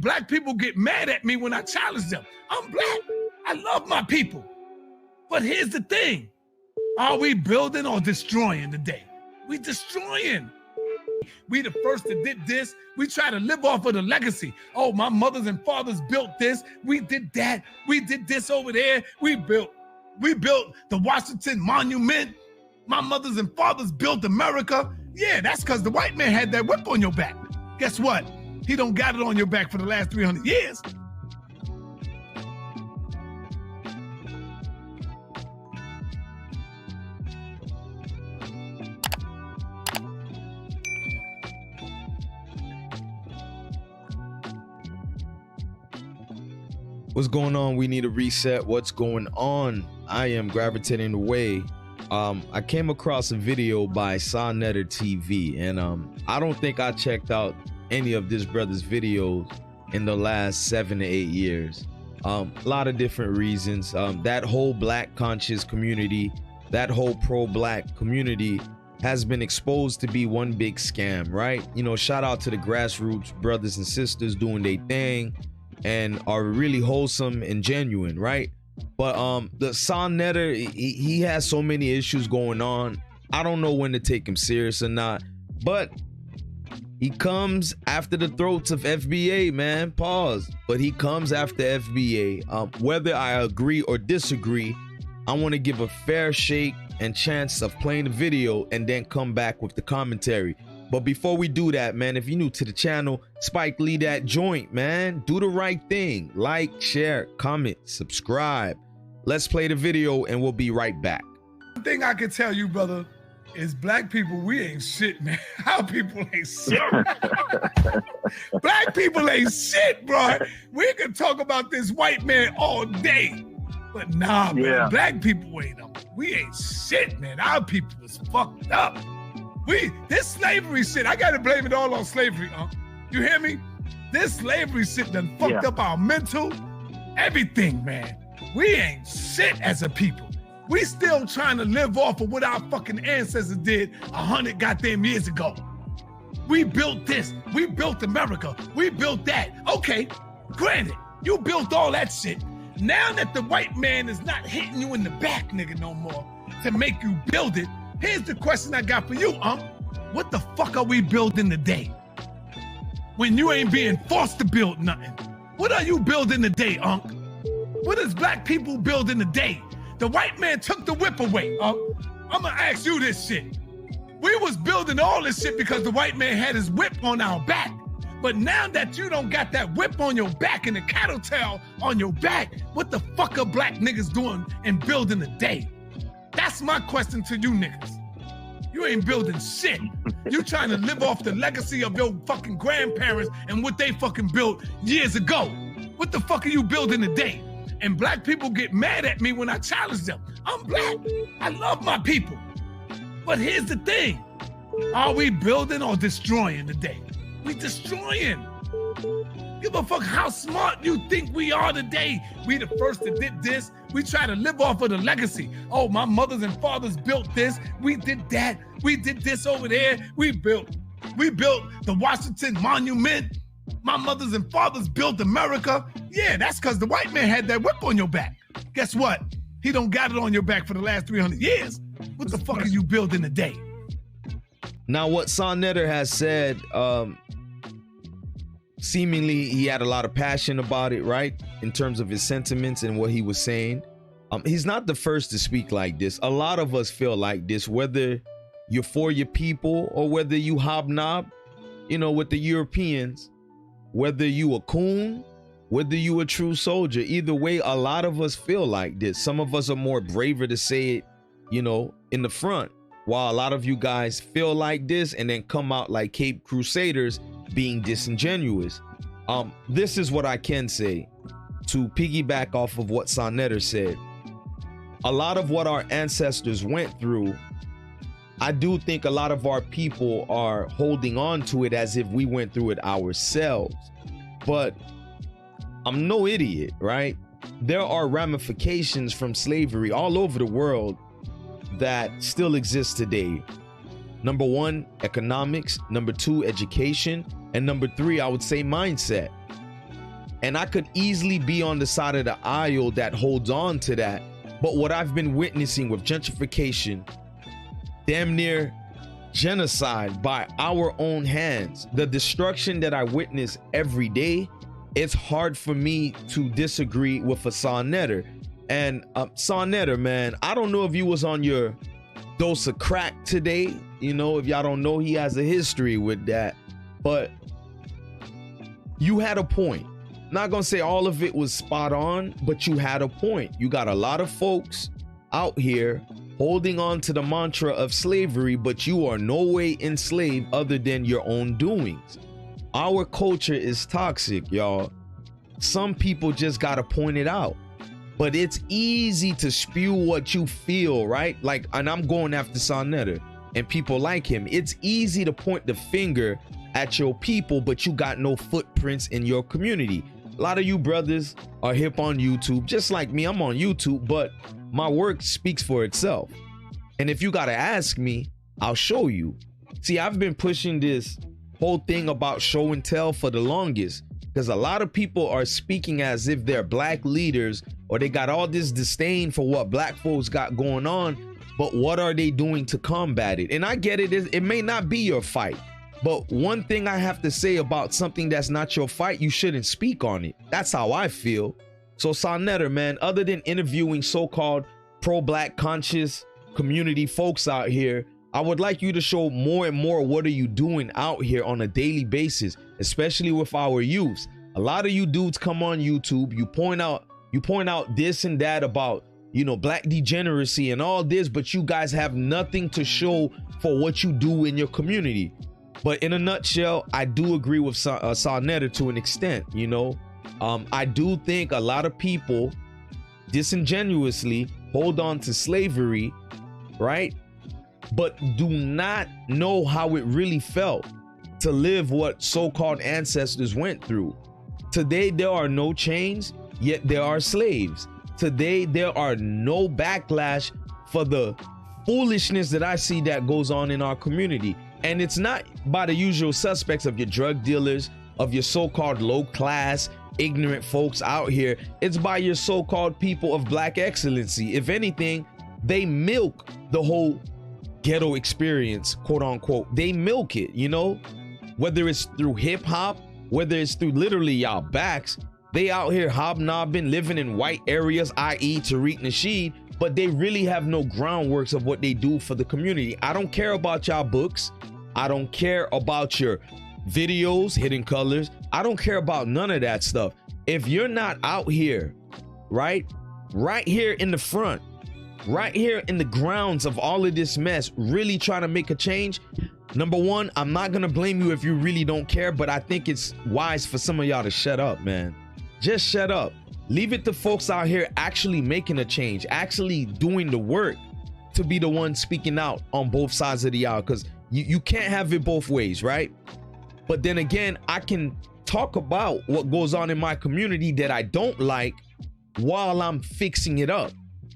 black people get mad at me when I challenge them. I'm black. I love my people. But here's the thing. Are we building or destroying today? We destroying. We the first that did this. We try to live off of the legacy. Oh, my mothers and fathers built this. We did that. We did this over there. We built the Washington Monument. My mothers and fathers built America. Yeah, that's because the white man had that whip on your back. Guess what? He don't got it on your back for the last 300 years. What's going on? We need a reset. What's going on? I am gravitating away. I came across a video by Soneter TV, and I don't think I checked out any of this brother's videos in the last 7 to 8 years. A lot of different reasons. That whole black conscious community, that whole pro-black community has been exposed to be one big scam, right? You know, shout out to the grassroots brothers and sisters doing their thing and are really wholesome and genuine, right? But the Saneter, he has so many issues going on. I don't know when to take him serious or not, but he comes after the throats of FBA, man. Pause. But he comes after FBA. Whether I agree or disagree, I want to give a fair shake and chance of playing the video and then come back with the commentary. But before we do that, man, if you're new to the channel, Spike Lee that joint, man. Do the right thing. Like, share, comment, subscribe. Let's play the video and we'll be right back. One thing I can tell you, brother, is black people, we ain't shit, man. Our people ain't shit. Black people ain't shit, bro. We can talk about this white man all day. But nah, man, black people ain't up. We ain't shit, man. Our people is fucked up. This slavery shit, I gotta blame it all on slavery, You hear me? This slavery shit done fucked up our mental, everything, man. We ain't shit as a people. We still trying to live off of what our fucking ancestors did 100 goddamn years ago. We built this, we built America, we built that. Okay, granted, you built all that shit. Now that the white man is not hitting you in the back, nigga, no more to make you build it, here's the question I got for you, What the fuck are we building today? When you ain't being forced to build nothing. What are you building today, What is black people building today? The white man took the whip away, I'm gonna ask you this shit. We was building all this shit because the white man had his whip on our back. But now that you don't got that whip on your back and the cattle tail on your back, what the fuck are black niggas doing and building today? That's my question to you niggas. You ain't building shit. You trying to live off the legacy of your fucking grandparents and what they fucking built years ago. What the fuck are you building today? And black people get mad at me when I challenge them. I'm black. I love my people. But here's the thing. Are we building or destroying today? We destroying. Give a fuck how smart you think we are today. We the first that did this. We try to live off of the legacy. Oh, my mothers and fathers built this. We did that. We did this over there. We built the Washington Monument. My mothers and fathers built America. Yeah, that's because the white man had that whip on your back. Guess what? He don't got it on your back for the last 300 years. What the fuck are you building today? Now, what Soneter has said, seemingly he had a lot of passion about it, right? In terms of his sentiments and what he was saying. He's not the first to speak like this. A lot of us feel like this, whether you're for your people or whether you hobnob, you know, with the Europeans, whether you a coon, whether you a true soldier. Either way, a lot of us feel like this. Some of us are more braver to say it, you know, in the front, while a lot of you guys feel like this and then come out like Cape Crusaders being disingenuous. This is what I can say to piggyback off of what Soneter said. A lot of what our ancestors went through, I do think a lot of our people are holding on to it as if we went through it ourselves. But I'm no idiot, right? There are ramifications from slavery all over the world that still exist today. Number one, economics. Number two, education. And number three, I would say mindset. And I could easily be on the side of the aisle that holds on to that. But what I've been witnessing with gentrification, damn near genocide by our own hands, the destruction that I witness every day, it's hard for me to disagree with a Soneter. And Soneter, man, I don't know if you was on your dose of crack today. You know, if y'all don't know, he has a history with that. But you had a point. Not gonna say all of it was spot on, but you had a point. You got a lot of folks out here holding on to the mantra of slavery, but you are no way enslaved other than your own doings. Our culture is toxic, y'all. Some people just gotta point it out. But it's easy to spew what you feel, right? Like, and I'm going after Saneter and people like him. It's easy to point the finger at your people, but you got no footprints in your community. A lot of you brothers are hip on YouTube, just like me. I'm on YouTube, but my work speaks for itself. And if you gotta ask me, I'll show you. See, I've been pushing this whole thing about show and tell for the longest, because a lot of people are speaking as if they're black leaders or they got all this disdain for what black folks got going on, but what are they doing to combat it? And I get it, it may not be your fight. But one thing I have to say about something that's not your fight, you shouldn't speak on it. That's how I feel. So Saneter, man, other than interviewing so-called pro-black conscious community folks out here, I would like you to show more and more what are you doing out here on a daily basis, especially with our youths. A lot of you dudes come on YouTube, you point out this and that about, you know, black degeneracy and all this, but you guys have nothing to show for what you do in your community. But in a nutshell, I do agree with Saneter to an extent, you know. I do think a lot of people disingenuously hold on to slavery, right? But do not know how it really felt to live what so-called ancestors went through. Today, there are no chains, yet there are slaves. Today, there are no backlash for the foolishness that I see that goes on in our community. And it's not by the usual suspects of your drug dealers, of your so-called low class, ignorant folks out here. It's by your so-called people of black excellency. If anything, they milk the whole ghetto experience, quote unquote. They milk it, you know, whether it's through hip hop, whether it's through literally y'all backs. They out here hobnobbing, living in white areas, i.e. Tariq Nasheed, but they really have no groundworks of what they do for the community. I don't care about y'all books. I don't care about your videos, Hidden Colors. I don't care about none of that stuff. If you're not out here, right here in the front, right here in the grounds of all of this mess, really trying to make a change, number one, I'm not gonna blame you if you really don't care, but I think it's wise for some of y'all to shut up, man. Just shut up. Leave it to folks out here actually making a change, actually doing the work to be the one speaking out on both sides of the aisle, because you can't have it both ways, right? But then again, I can talk about what goes on in my community that I don't like while I'm fixing it up.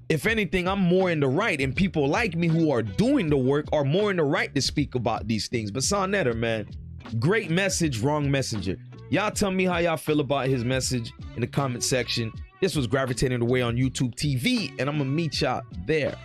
If anything, I'm more in the right, and people like me who are doing the work are more in the right to speak about these things. But Saneter, man, great message, wrong messenger. Y'all tell me how y'all feel about his message in the comment section. This was Gravitating Away on YouTube TV, and I'm gonna meet y'all there.